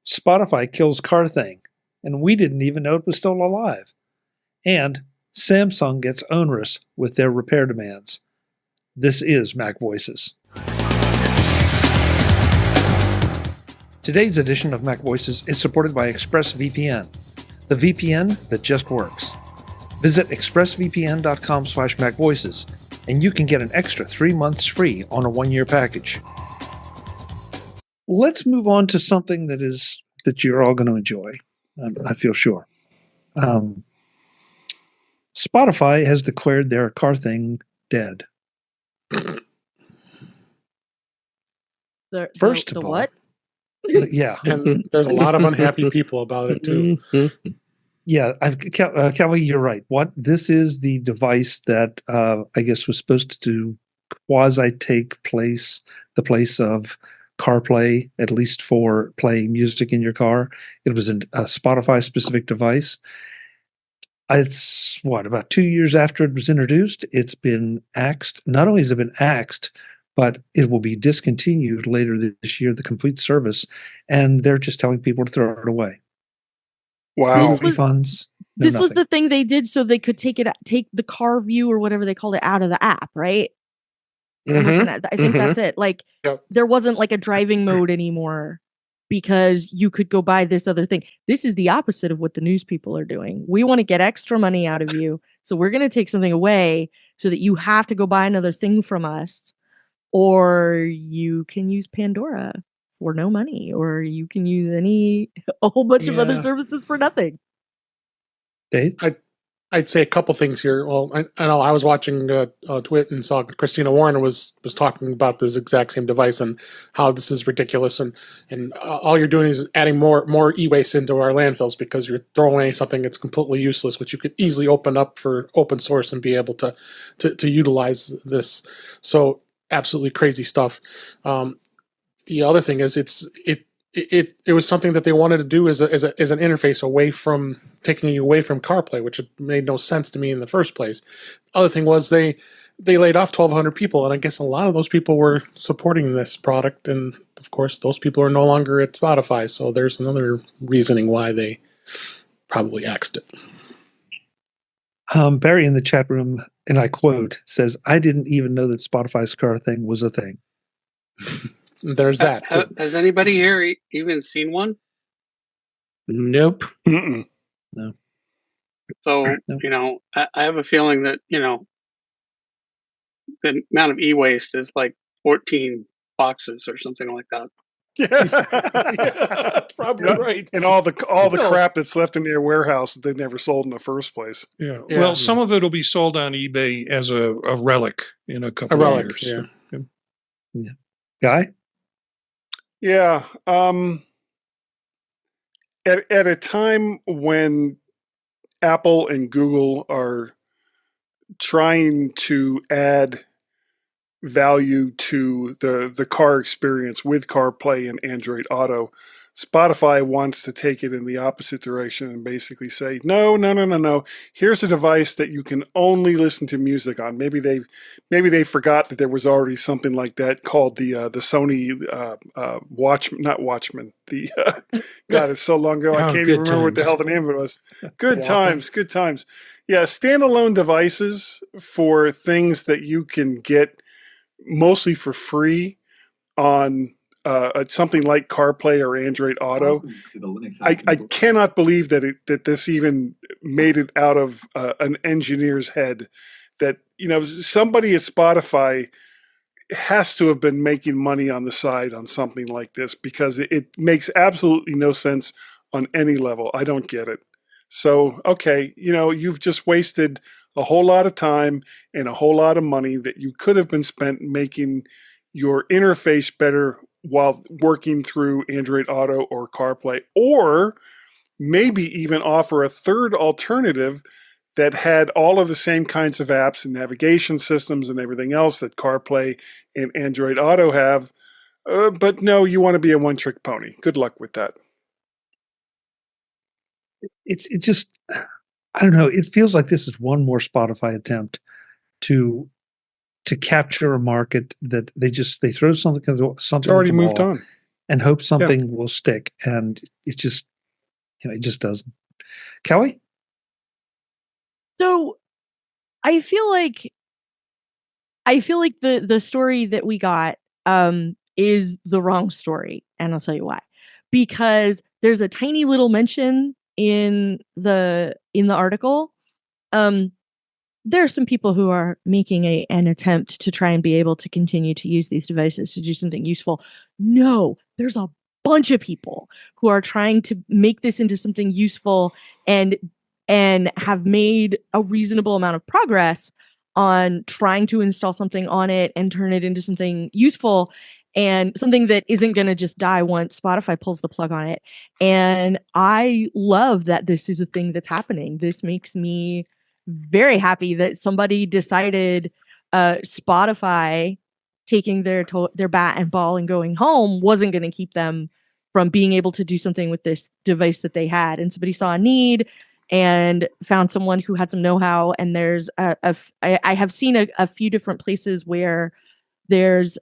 Spotify kills CarThing, and we didn't even know it was still alive. And Samsung gets onerous with their repair demands. This is MacVoices. Today's edition of MacVoices is supported by ExpressVPN, the VPN that just works. Visit expressvpn.com/MacVoices, and you can get an extra 3 months free on a 1-year package. Let's move on to something that you're all going to enjoy. I feel sure. Spotify has declared their CarThing dead. First of all, what? Yeah, and there's a lot of unhappy people about it too. Yeah, Kelly, you're right. This is the device that I guess was supposed to quasi take the place of CarPlay, at least for playing music in your car. It was a Spotify-specific device. It's about 2 years after it was introduced. It's been axed. Not only has it been axed, but it will be discontinued later this year, the complete service, and they're just telling people to throw it away. Wow. No refunds. This was the thing they did so they could take the car view or whatever they called it out of the app, right? I think that's it. Like, there wasn't like a driving mode anymore because you could go buy this other thing. This is the opposite of what the news people are doing. We want to get extra money out of you, so we're going to take something away so that you have to go buy another thing from us, or you can use Pandora for no money, or you can use a whole bunch of other services for nothing. Dave? I'd say a couple things here. Well, I know I was watching Twit and saw Christina Warner was talking about this exact same device and how this is ridiculous, and all you're doing is adding more e-waste into our landfills because you're throwing away something that's completely useless, which you could easily open up for open source and be able to utilize this. So absolutely crazy stuff. The other thing is it was something that they wanted to do as an interface away from taking you away from CarPlay, which made no sense to me in the first place. Other thing was they laid off 1,200 people, and I guess a lot of those people were supporting this product, and of course those people are no longer at Spotify, so there's another reasoning why they probably axed it. Barry in the chat room, and I quote, says, "I didn't even know that Spotify's CarThing was a thing." There's that. Has anybody here even seen one? Nope. No. So, I have a feeling that, the amount of e-waste is like 14 boxes or something like that. Yeah, probably right. And all the crap that's left in their warehouse that they never sold in the first place. Yeah. Well, some of it will be sold on eBay as a relic in a couple of years. Yeah. Guy? Yeah. At a time when Apple and Google are trying to add value to the car experience with CarPlay and Android Auto, Spotify wants to take it in the opposite direction and basically say, no. Here's a device that you can only listen to music on. Maybe they forgot that there was already something like that called the Sony Watchman. God, it's so long ago I can't even remember what the hell the name of it was. Good times. Yeah, standalone devices for things that you can get mostly for free on something like CarPlay or Android Auto. I cannot believe that this even made it out of an engineer's head. That somebody at Spotify has to have been making money on the side on something like this, because it makes absolutely no sense on any level. I don't get it. So, okay, you've just wasted a whole lot of time and a whole lot of money that you could have been spent making your interface better while working through Android Auto or CarPlay, or maybe even offer a third alternative that had all of the same kinds of apps and navigation systems and everything else that CarPlay and Android Auto have. But no, you want to be a one-trick pony. Good luck with that. It just, I don't know. It feels like this is one more Spotify attempt to capture a market that they throw something it's already moved on. and hope something will stick. And it just, it just doesn't. Kelly? So I feel like the story that we got is the wrong story, and I'll tell you why. Because there's a tiny little mention in the article. There are some people who are making an attempt to try and be able to continue to use these devices to do something useful. No, there's a bunch of people who are trying to make this into something useful and have made a reasonable amount of progress on trying to install something on it and turn it into something useful and something that isn't going to just die once Spotify pulls the plug on it. And I love that this is a thing that's happening. This makes me very happy that somebody decided Spotify taking their bat and ball and going home wasn't going to keep them from being able to do something with this device that they had. And somebody saw a need and found someone who had some know-how. And there's I have seen a few different places where there's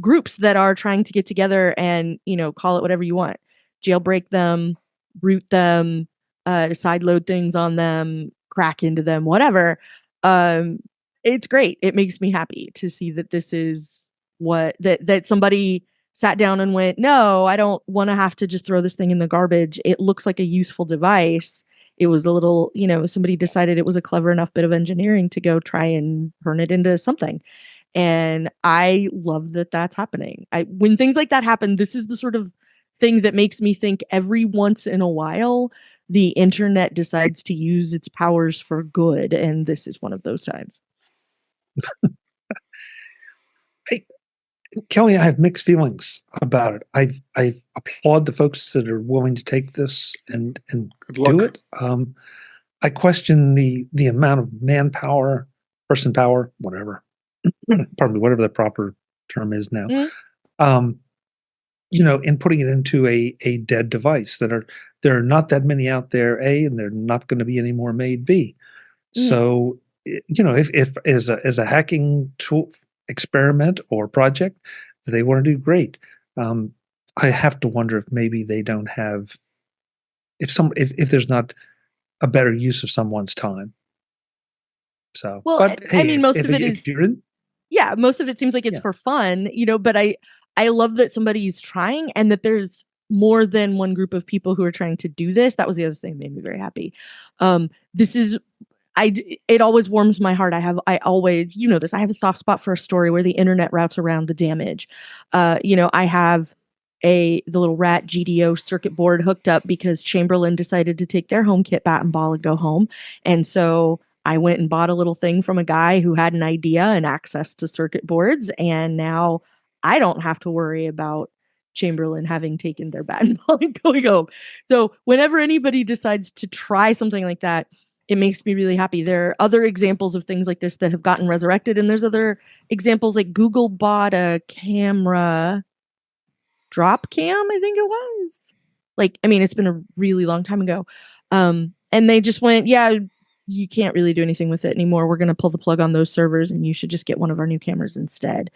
groups that are trying to get together and, call it whatever you want. Jailbreak them, root them, sideload things on them, crack into them, whatever. It's great. It makes me happy to see that this is that somebody sat down and went, no, I don't want to have to just throw this thing in the garbage. It looks like a useful device. It was a little, somebody decided it was a clever enough bit of engineering to go try and turn it into something. And I love that that's happening. When things like that happen, this is the sort of thing that makes me think every once in a while, the internet decides to use its powers for good. And this is one of those times. Kelly, I have mixed feelings about it. I applaud the folks that are willing to take this and do it. I question the amount of manpower, person power, whatever. Pardon me, whatever the proper term is now. In putting it into a dead device. There are not that many out there, A, and there are not going to be any more made, B. So, if as a hacking tool experiment or project that they want to do, great. I have to wonder if maybe they don't have if there's not a better use of someone's time. So, well, but hey, I mean, most of it seems like it's for fun, but I love that somebody's trying and that there's more than one group of people who are trying to do this. That was the other thing that made me very happy. It always warms my heart. I always, this, I have a soft spot for a story where the internet routes around the damage. I have the little rat GDO circuit board hooked up because Chamberlain decided to take their HomeKit bat and ball and go home. And so I went and bought a little thing from a guy who had an idea and access to circuit boards. And now I don't have to worry about Chamberlain having taken their bat and ball and going home. So whenever anybody decides to try something like that, it makes me really happy. There are other examples of things like this that have gotten resurrected. And there's other examples like Google bought a camera, drop cam, I think it was. It's been a really long time ago. And they just went, yeah, you can't really do anything with it anymore. We're going to pull the plug on those servers and you should just get one of our new cameras instead.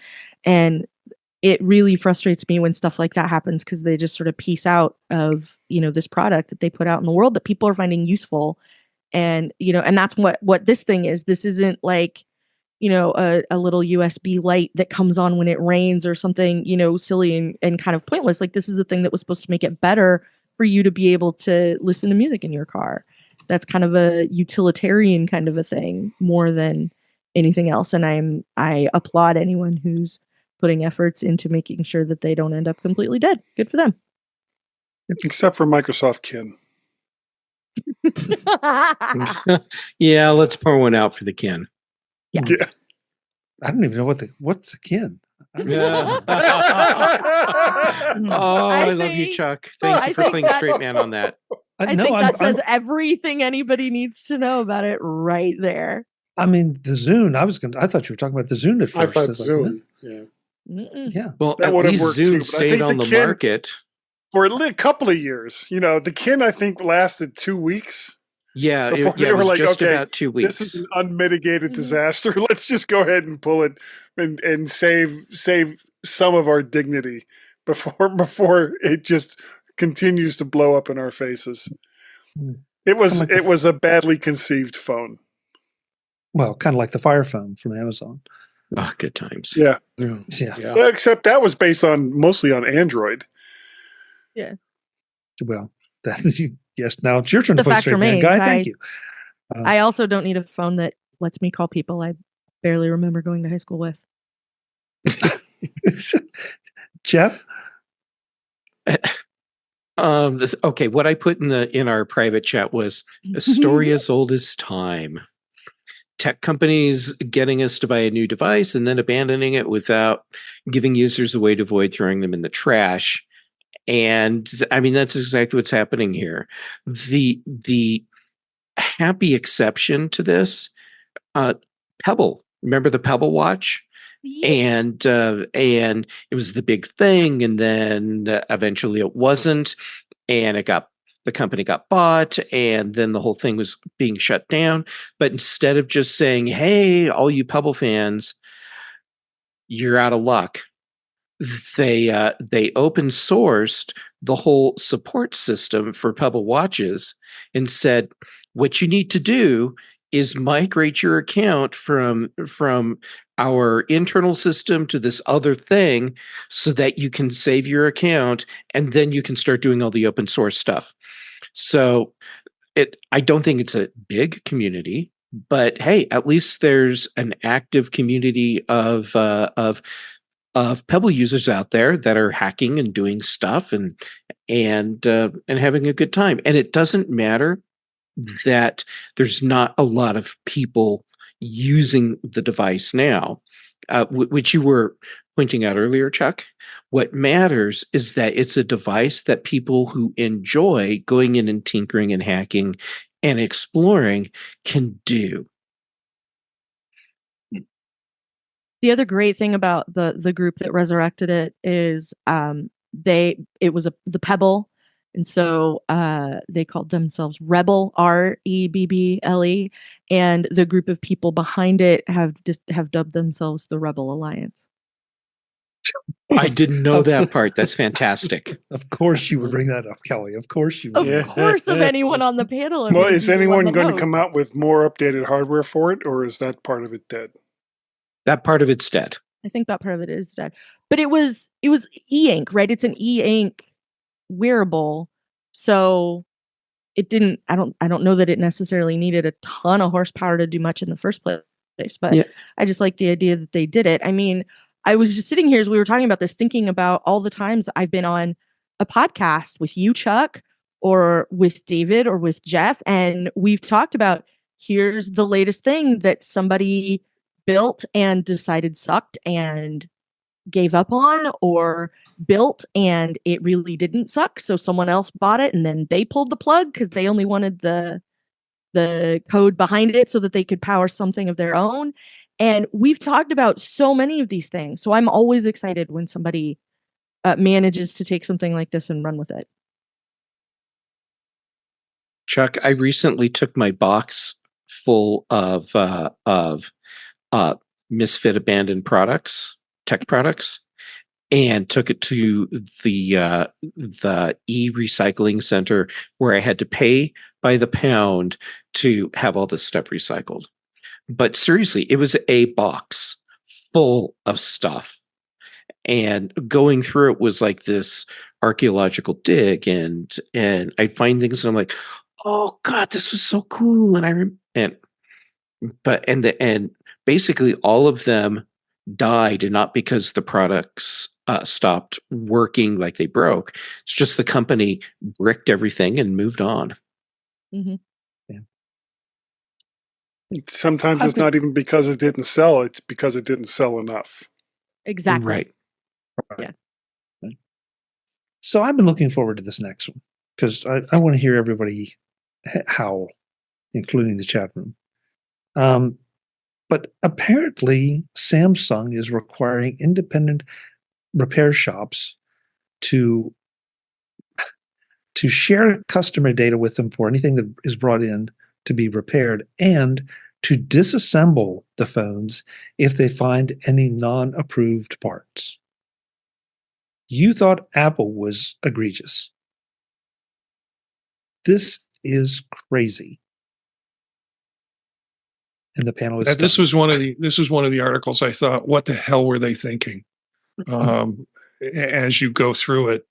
And it really frustrates me when stuff like that happens because they just sort of piece out of, this product that they put out in the world that people are finding useful. And, and that's what this thing is. This isn't like, a little USB light that comes on when it rains or something, silly and kind of pointless. Like this is a thing that was supposed to make it better for you to be able to listen to music in your car. That's kind of a utilitarian kind of a thing more than anything else. And I applaud anyone who's putting efforts into making sure that they don't end up completely dead. Good for them. Except for Microsoft Kin. Yeah, let's pour one out for the Kin. Yeah. I don't even know what's a Kin. Yeah. I love you, Chuck. Thank you for playing straight man on that. I think that says everything anybody needs to know about it right there. I mean, the Zune. I thought you were talking about the Zune at first. I thought Zune. Yeah. Well, that at least Zune stayed on the market for a couple of years. The Kin I think lasted 2 weeks. Yeah, it was like, just about 2 weeks. This is an unmitigated disaster. Let's just go ahead and pull it and save some of our dignity before it just continues to blow up in our faces. It was a badly conceived phone. Well, kind of like the Fire Phone from Amazon. Oh, good times. Yeah. Except that was based mostly on Android. Yeah. Well, yes. Now it's your turn to The put fact straight man remains, guy. Thank you. I also don't need a phone that lets me call people I barely remember going to high school with. Jeff? Okay, what I put in our private chat was a story as old as time. Tech companies getting us to buy a new device and then abandoning it without giving users a way to avoid throwing them in the trash. And I mean, that's exactly what's happening here. The happy exception to this, Pebble. Remember the Pebble watch? Yeah. And it was the big thing, and then eventually it wasn't, and the company got bought, and then the whole thing was being shut down. But instead of just saying, "Hey, all you Pebble fans, you're out of luck," they open sourced the whole support system for Pebble watches and said, "What you need to do is migrate your account from our internal system to this other thing so that you can save your account, and then you can start doing all the open source stuff." So I don't think it's a big community, but hey, at least there's an active community of Pebble users out there that are hacking and doing stuff and having a good time. And it doesn't matter that there's not a lot of people using the device now, which you were pointing out earlier, Chuck. What matters is that it's a device that people who enjoy going in and tinkering and hacking and exploring can do. The other great thing about the group that resurrected it is it was the Pebble. And so they called themselves Rebel, REBBLE, and the group of people behind it have dubbed themselves the Rebel Alliance. I didn't know that part. That's fantastic. Of course you would bring that up, Kelly. Of course you would. Of course, of anyone on the panel. Well, is anyone going to come out with more updated hardware for it, or is that part of it dead? That part of it's dead. I think that part of it is dead. But it was e-ink, right? It's an e-ink wearable, so it didn't. I don't know that it necessarily needed a ton of horsepower to do much in the first place. But yeah. I just like the idea that they did it. I mean, I was just sitting here as we were talking about this, thinking about all the times I've been on a podcast with you, Chuck, or with David, or with Jeff, and we've talked about here's the latest thing that somebody built and decided sucked and gave up on, or built and it really didn't suck, so someone else bought it and then they pulled the plug because they only wanted the code behind it so that they could power something of their own. And we've talked about so many of these things, so I'm always excited when somebody manages to take something like this and run with it. Chuck, I recently took my box full of misfit abandoned products, tech products, and took it to the e-recycling center where I had to pay by the pound to have all this stuff recycled. But seriously, it was a box full of stuff. And going through it was like this archaeological dig, and I find things and I'm like, oh God, this was so cool. And basically all of them died, and not because the products stopped working, like they broke. It's just the company bricked everything and moved on. Mm-hmm. Yeah. Sometimes it's not even because it didn't sell; it's because it didn't sell enough. Exactly. Right. Yeah. So I've been looking forward to this next one because I want to hear everybody howl, including the chat room. But apparently Samsung is requiring independent repair shops to share customer data with them for anything that is brought in to be repaired, and to disassemble the phones if they find any non-approved parts. You thought Apple was egregious. This is crazy. And the panel is this was one of the articles I thought, what the hell were they thinking? As you go through it,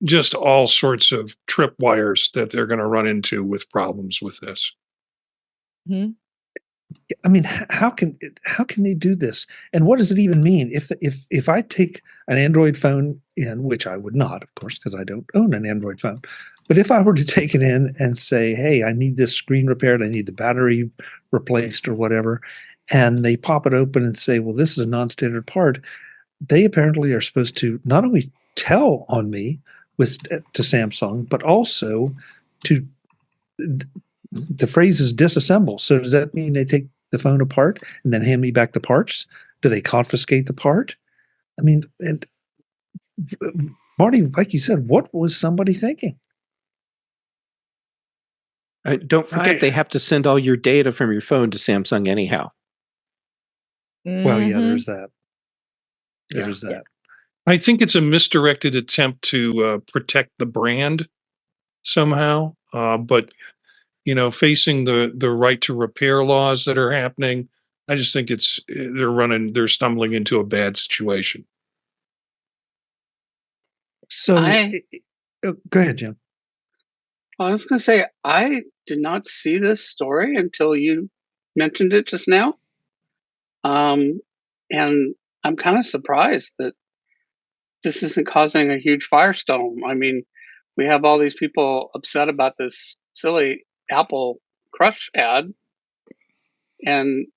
just all sorts of tripwires that they're going to run into with problems with this. Mm-hmm. I mean, how can they do this? And what does it even mean? If I take an Android phone in, which I would not, of course, because I don't own an Android phone, but if I were to take it in and say, hey, I need this screen repaired, I need the battery replaced or whatever, and they pop it open and say, well, this is a non-standard part, they apparently are supposed to not only tell on me to Samsung, but also to the phrase is disassemble. So does that mean they take the phone apart and then hand me back the parts? Do they confiscate the part? I mean, and Marty, like you said, what was somebody thinking? Don't forget they have to send all your data from your phone to Samsung anyhow. Well, yeah, there's that. There's that. I think it's a misdirected attempt to protect the brand somehow, but facing the right to repair laws that are happening, I just think they're stumbling into a bad situation. So, go ahead, Jim. I was going to say, I did not see this story until you mentioned it just now. And I'm kind of surprised that this isn't causing a huge firestorm. I mean, we have all these people upset about this silly Apple Crush ad. And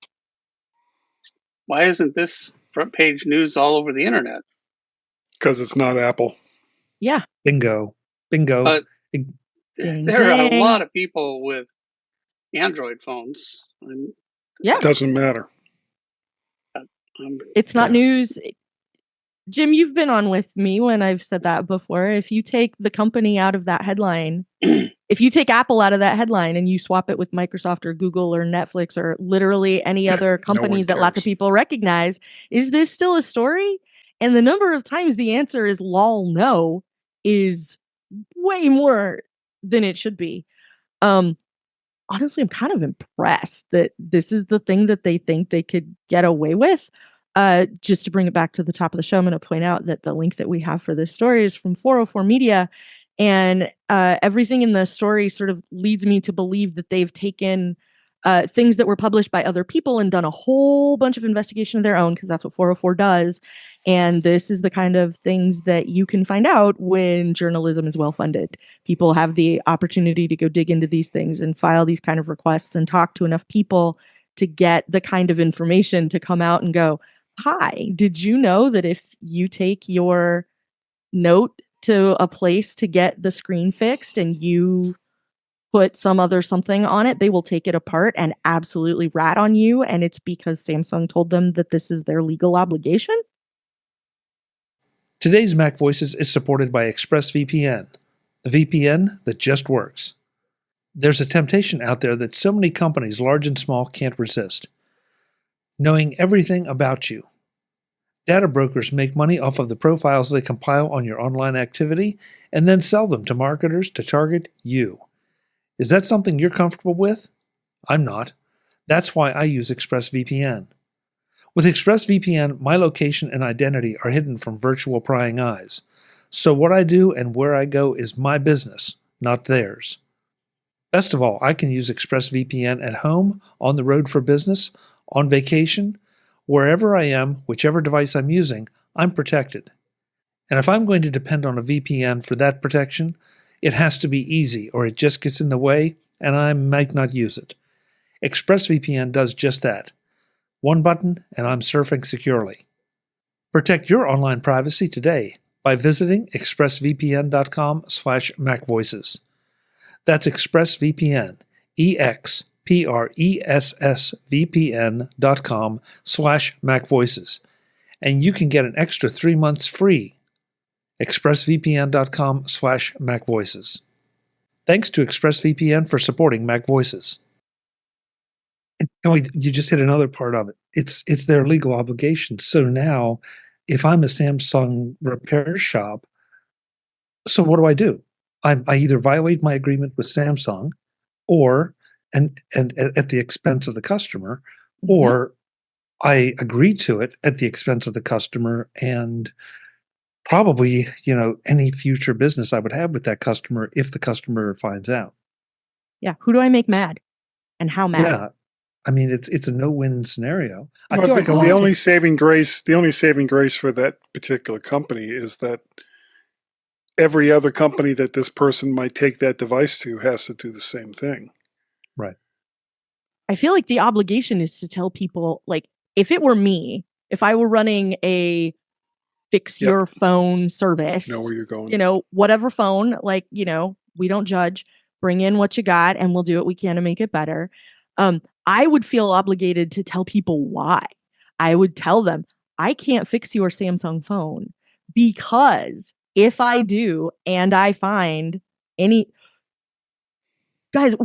why isn't this front page news all over the internet? Because it's not Apple. Yeah. Bingo. But there are a lot of people with Android phones. Yeah. It doesn't matter. It's not news. Jim, you've been on with me when I've said that before. If you take the company out of that headline, if you take Apple out of that headline and you swap it with Microsoft or Google or Netflix or literally any other company that lots of people recognize, is this still a story? And the number of times the answer is lol no is way more than it should be. Honestly, I'm kind of impressed that this is the thing that they think they could get away with. Just to bring it back to the top of the show, I'm going to point out that the link that we have for this story is from 404 Media. And everything in the story sort of leads me to believe that they've taken things that were published by other people and done a whole bunch of investigation of their own, because that's what 404 does. And this is the kind of things that you can find out when journalism is well funded. People have the opportunity to go dig into these things and file these kind of requests and talk to enough people to get the kind of information to come out and go, hi, did you know that if you take your note to a place to get the screen fixed and you put some other something on it, they will take it apart and absolutely rat on you, and it's because Samsung told them that this is their legal obligation? Today's Mac Voices is supported by ExpressVPN, the VPN that just works. There's a temptation out there that so many companies, large and small, can't resist. Knowing everything about you. Data brokers make money off of the profiles they compile on your online activity and then sell them to marketers to target you. Is that something you're comfortable with? I'm not. That's why I use ExpressVPN. With ExpressVPN, my location and identity are hidden from virtual prying eyes. So what I do and where I go is my business, not theirs. Best of all, I can use ExpressVPN at home, on the road for business, on vacation, wherever I am, whichever device I'm using, I'm protected. And if I'm going to depend on a VPN for that protection, it has to be easy or it just gets in the way and I might not use it. ExpressVPN does just that. One button and I'm surfing securely. Protect your online privacy today by visiting expressvpn.com/MacVoices. That's ExpressVPN, expressvpn.com/MacVoices. And you can get an extra 3 months free. expressvpn.com/MacVoices. Thanks to ExpressVPN for supporting MacVoices. And you just hit another part of it. It's their legal obligation. So now, if I'm a Samsung repair shop, so what do? I either violate my agreement with Samsung, or and at the expense of the customer, or I agree to it at the expense of the customer, and probably, any future business I would have with that customer if the customer finds out. Yeah. Who do I make mad, and how mad? Yeah. I mean, it's a no-win scenario. I think the only saving grace for that particular company is that every other company that this person might take that device to has to do the same thing. Right. I feel like the obligation is to tell people, like, if it were me, if I were running a fix your phone service, know where you're going. Whatever phone, like, we don't judge, bring in what you got and we'll do what we can to make it better. I would feel obligated to tell people why. I would tell them, I can't fix your Samsung phone because if I do and I find any... Guys,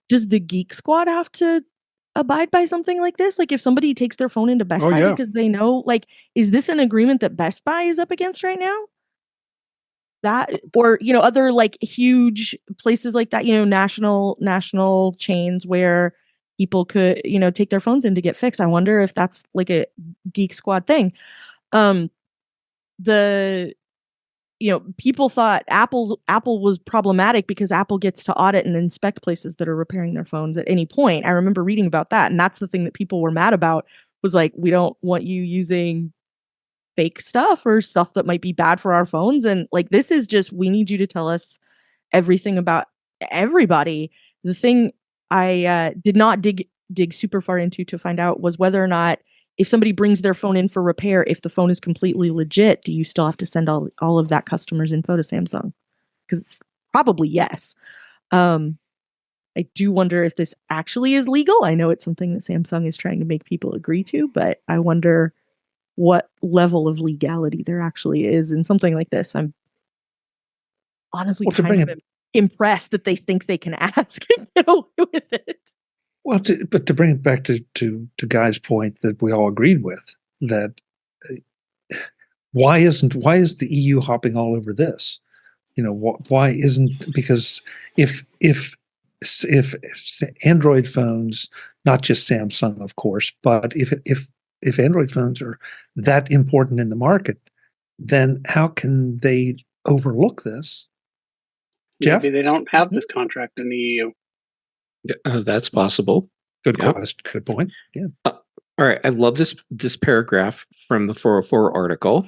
does the Geek Squad have to abide by something like this? Like, if somebody takes their phone into Best Buy because they know, like, is this an agreement that Best Buy is up against right now? That, or, other like huge places like that, national chains where people could, take their phones in to get fixed. I wonder if that's like a Geek Squad thing. People thought Apple was problematic because Apple gets to audit and inspect places that are repairing their phones at any point. I remember reading about that, and that's the thing that people were mad about, was like, we don't want you using fake stuff or stuff that might be bad for our phones. And like, this is just, we need you to tell us everything about everybody. The thing I did not dig super far into to find out was whether or not, if somebody brings their phone in for repair, if the phone is completely legit, do you still have to send all of that customer's info to Samsung? Because probably yes. I do wonder if this actually is legal. I know it's something that Samsung is trying to make people agree to, but I wonder what level of legality there actually is in something like this. I'm honestly kind of impressed that they think they can ask and get away with it. Well, but to bring it back to Guy's point that we all agreed with, that why is the EU hopping all over this? Why isn't, because if Android phones, not just Samsung, of course, but if Android phones are that important in the market, then how can they overlook this? Jeff? Maybe they don't have this contract in the EU. That's possible. Good point. Yeah. All right. I love this paragraph from the 404 article.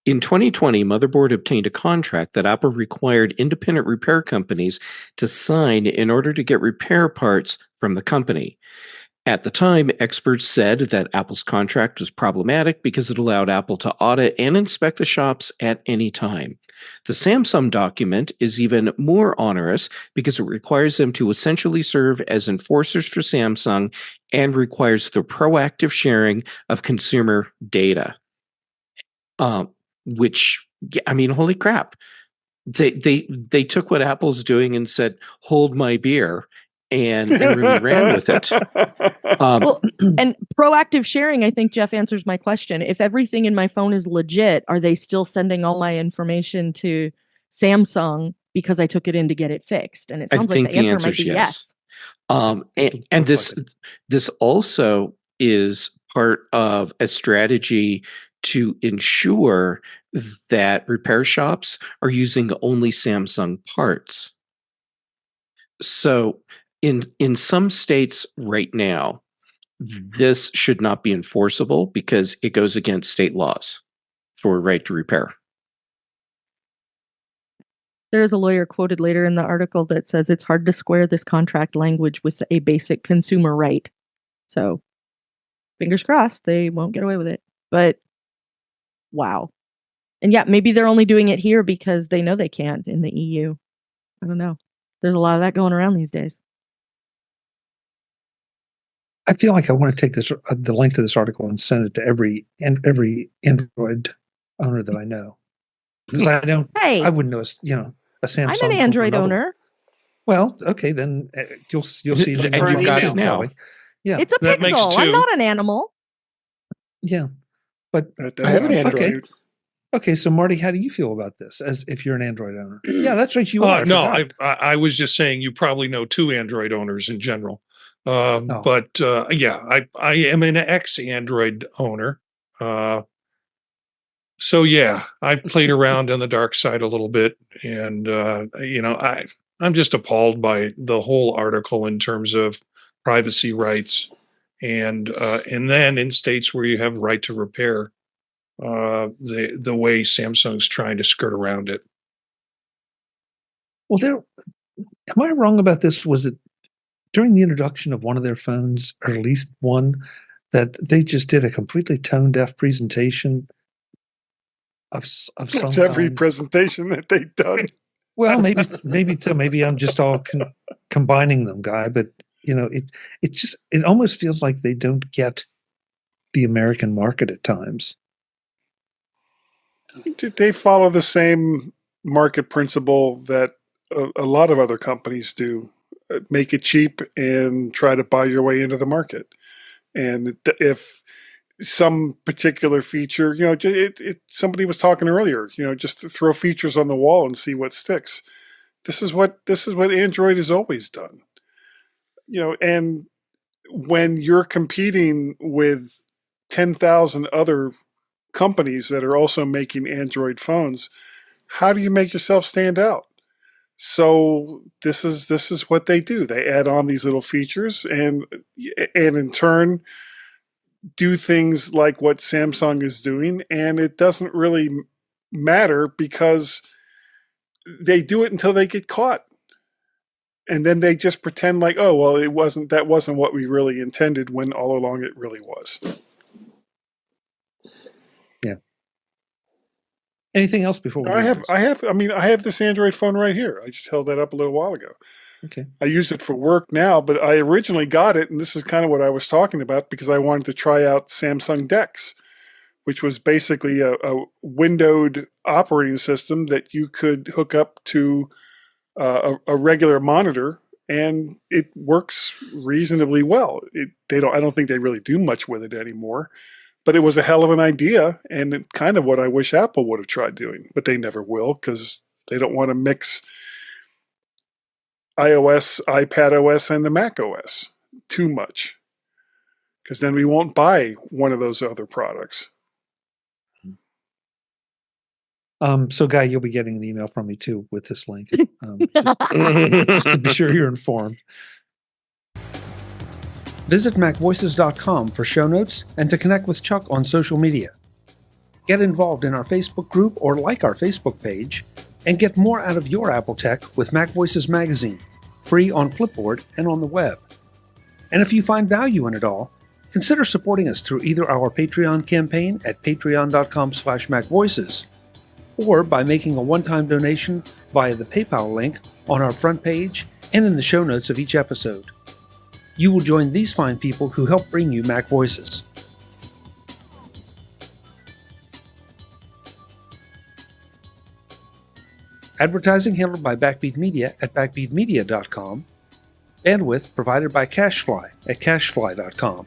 In 2020, Motherboard obtained a contract that Apple required independent repair companies to sign in order to get repair parts from the company. At the time, experts said that Apple's contract was problematic because it allowed Apple to audit and inspect the shops at any time. The Samsung document is even more onerous because it requires them to essentially serve as enforcers for Samsung and requires the proactive sharing of consumer data. Which, I mean, holy crap. They took what Apple's doing and said, hold my beer, and really ran with it. Well, and proactive sharing, I think, Jeff, answers my question. If everything in my phone is legit, are they still sending all my information to Samsung because I took it in to get it fixed? And it sounds like the answer might be yes. And this also is part of a strategy to ensure that repair shops are using only Samsung parts. So in some states right now, this should not be enforceable because it goes against state laws for right to repair. There is a lawyer quoted later in the article that says it's hard to square this contract language with a basic consumer right. So fingers crossed they won't get away with it. But wow. And yeah, maybe they're only doing it here because they know they can't in the EU. I don't know. There's a lot of that going around these days. I feel like I want to take the link to this article and send it to every Android owner that I know, because I don't. Hey, I wouldn't know a Samsung. I'm an Android owner. Well, okay, then you'll see them. And you've got it now. Yeah, it's a pixel. I'm not an animal. Yeah, But I have an Android. Okay, so Marty, how do you feel about this as if you're an Android owner? Yeah, that's right. You are. No, I was just saying you probably know 2 Android owners in general. But yeah, I am an ex-Android owner. So yeah, I played around on the dark side a little bit, and I'm just appalled by the whole article in terms of privacy rights, and then in states where you have right to repair, the way Samsung's trying to skirt around it. Well, am I wrong about this? Was it during the introduction of one of their phones, or at least one, that they just did a completely tone deaf presentation of some every kind? Presentation that they've done. Well, maybe so. Maybe I'm just all combining them, Guy. But it almost feels like they don't get the American market at times. They follow the same market principle that a lot of other companies do. Make it cheap and try to buy your way into the market. And if some particular feature, somebody was talking earlier, just to throw features on the wall and see what sticks. This is what Android has always done. And when you're competing with 10,000 other companies that are also making Android phones, how do you make yourself stand out? So this is what they do. They add on these little features and in turn do things like what Samsung is doing, and it doesn't really matter because they do it until they get caught. And then they just pretend like, oh, well, that wasn't what we really intended, when all along it really was. Yeah. Anything else before we I have this Android phone right here. I just held that up a little while ago. Okay. I use it for work now, but I originally got it, and this is kind of what I was talking about, because I wanted to try out Samsung DeX, which was basically a windowed operating system that you could hook up to a regular monitor, and it works reasonably well. I don't think they really do much with it anymore, but it was a hell of an idea, and kind of what I wish Apple would have tried doing, but they never will, because they don't want to mix iOS, iPadOS, and the macOS too much, because then we won't buy one of those other products. So, Guy, you'll be getting an email from me too with this link, just to be sure you're informed. Visit MacVoices.com for show notes and to connect with Chuck on social media. Get involved in our Facebook group or like our Facebook page, and get more out of your Apple tech with MacVoices Magazine, free on Flipboard and on the web. And if you find value in it all, consider supporting us through either our Patreon campaign at patreon.com/MacVoices, or by making a one-time donation via the PayPal link on our front page and in the show notes of each episode. You will join these fine people who help bring you Mac Voices. Advertising handled by Backbeat Media at backbeatmedia.com. Bandwidth provided by CacheFly at cachefly.com.